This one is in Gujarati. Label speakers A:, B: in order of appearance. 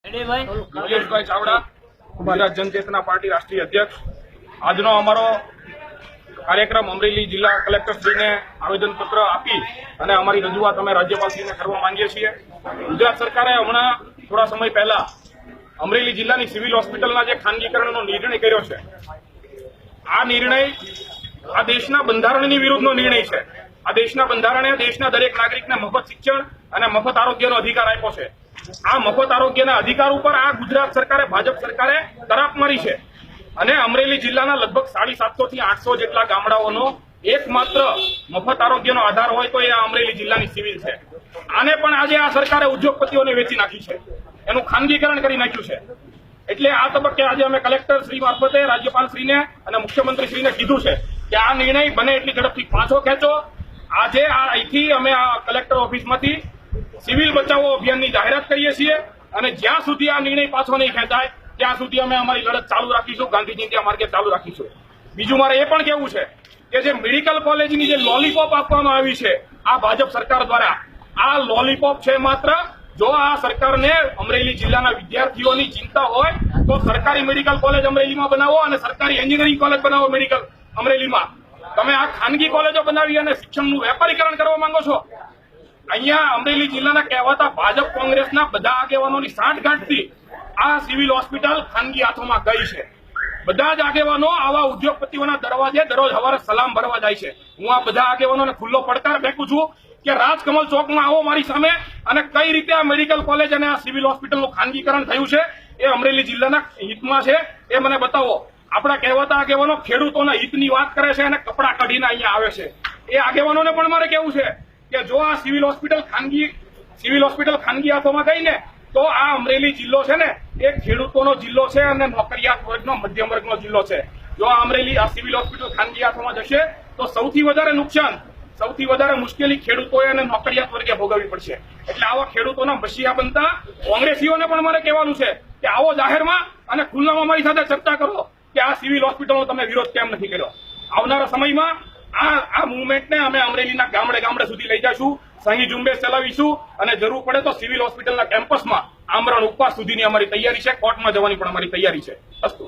A: નિલેશભાઈ ચાવડા, ગુજરાત જનચેતના પાર્ટી રાષ્ટ્રીય અધ્યક્ષ। આજનો અમારો કાર્યક્રમ અમરેલી જિલ્લા કલેક્ટરશ્રીને આવેદનપત્ર આપી અને અમારી રજૂઆત અમે રાજ્યપાલશ્રીને કરવા માંગીએ છીએ। ગુજરાત સરકારે હમણાં થોડા સમય પહેલા અમરેલી જિલ્લાની સિવિલ હોસ્પિટલના જે ખાનગીકરણનો નિર્ણય કર્યો છે, આ નિર્ણય આ દેશના બંધારણની વિરુદ્ધનો નિર્ણય છે। આ દેશના બંધારણે દેશના દરેક નાગરિકને મફત શિક્ષણ અને મફત આરોગ્યનો અધિકાર આપ્યો છે। આ મફત આરોગ્યના અધિકાર ઉપર આ ગુજરાત સરકારે, ભાજપ સરકારે તરાપ મારી છે અને અમરેલી જિલ્લાના લગભગ 750 થી 800 જેટલા ગામડાઓનો એકમાત્ર મફત આરોગ્યનો આધાર હોય તો એ અમરેલી જિલ્લાની સિવિલ છે। આને પણ આજે આ સરકારે ઉદ્યોગપતિઓને વેચી નાખી છે, એનું ખાનગીકરણ કરી નાખ્યું છે। એટલે આ તબક્કે આજે અમે કલેક્ટર શ્રી મારફતે રાજ્યપાલશ્રીને અને મુખ્યમંત્રીશ્રીને કીધું છે કે આ નિર્ણય બને એટલી ઝડપથી પાછો ખેંચો। આજે અહીંથી અમે આ કલેક્ટર ઓફિસમાંથી સિવિલ બચાવો અભિયાનની જાહેરાત કરીએ છીએ અને જ્યાં સુધી આ નિર્ણય પાછો નહીં ખેંચાય ત્યાં સુધી અમે અમારી લડત ચાલુ રાખીશું, ગાંધીજી ઇન્ડિયા માર્ગે ચાલુ રાખીશું। બીજું મારે એ પણ કહેવું છે કે જે મેડિકલ કોલેજની જે લોલીપોપ આપવામાં આવી છે આ ભાજપ સરકાર દ્વારા, આ લોલીપોપ છે માત્ર જો આ સરકારને અમરેલી જિલ્લાના વિદ્યાર્થીઓની ચિંતા હોય તો સરકારી મેડિકલ કોલેજ અમરેલીમાં બનાવો અને સરકારી એન્જિનિયરિંગ કોલેજ બનાવો મેડિકલ અમરેલીમાં। તમે આ ખાનગી કોલેજો બનાવી અને શિક્ષણનું વેપારીકરણ કરવા માંગો છો। અહીંયા અમરેલી જિલ્લાના કહેવાતા ભાજપ કોંગ્રેસના બધા આગેવાનોની સાંઠગાંઠથી આ સિવિલ હોસ્પિટલ ખાનગી હાથોમાં ગઈ છે। બધા જ આગેવાનો આવા ઉદ્યોગપતિઓના દરવાજે દરરોજ સવારે સલામ ભરવા જાય છે। હું આ બધા આગેવાનોને ખુલ્લો પડકાર ફેંકું છું કે રાજકમલ ચોકમાં આવો મારી સામે અને કઈ રીતે આ મેડિકલ કોલેજ અને આ સિવિલ હોસ્પિટલનું ખાનગીકરણ થયું છે એ અમરેલી જિલ્લાના હિતમાં છે એ મને બતાવો। આપણા કહેવાતા આગેવાનો ખેડૂતોના હિતની વાત કરે છે અને કપડા કાઢીને અહીંયા આવે છે। એ આગેવાનોને પણ મારે કહેવું છે કે જો આ સિવિલ હોસ્પિટલ ખાનગી હાથોમાં ગઈ ને તો આ અમરેલી જિલ્લો છે ને એ ખેડૂતોનો જિલ્લો છે અને નોકરિયાત વર્ગનો, મધ્યમ વર્ગનો જિલ્લો છે। જો આ અમરેલી આ સિવિલ હોસ્પિટલ ખાનગી હાથોમાં જશે તો સૌથી વધારે નુકસાન, સૌથી વધારે મુશ્કેલી ખેડૂતોએ અને નોકરિયાત વર્ગે ભોગવવી પડશે। એટલે આવા ખેડૂતોના બશિયા બનતા કોંગ્રેસીઓને પણ મારે કહેવાનું છે કે આવો જાહેરમાં અને ખુલ્લામાં મારી સાથે ચર્ચા કરો કે આ સિવિલ હોસ્પિટલનો તમે વિરોધ કેમ નથી કર્યો। આવનારા સમયમાં આ મુવમેન્ટને અમે અમરેલીના ગામડે ગામડે સુધી લઈ જઈશું, સહી ઝુંબેશ ચલાવીશું અને જરૂર પડે તો સિવિલ હોસ્પિટલના કેમ્પસમાં આમરણ ઉપવાસ સુધીની અમારી તૈયારી છે। કોર્ટમાં જવાની પણ અમારી તૈયારી છે। અસ્તુ।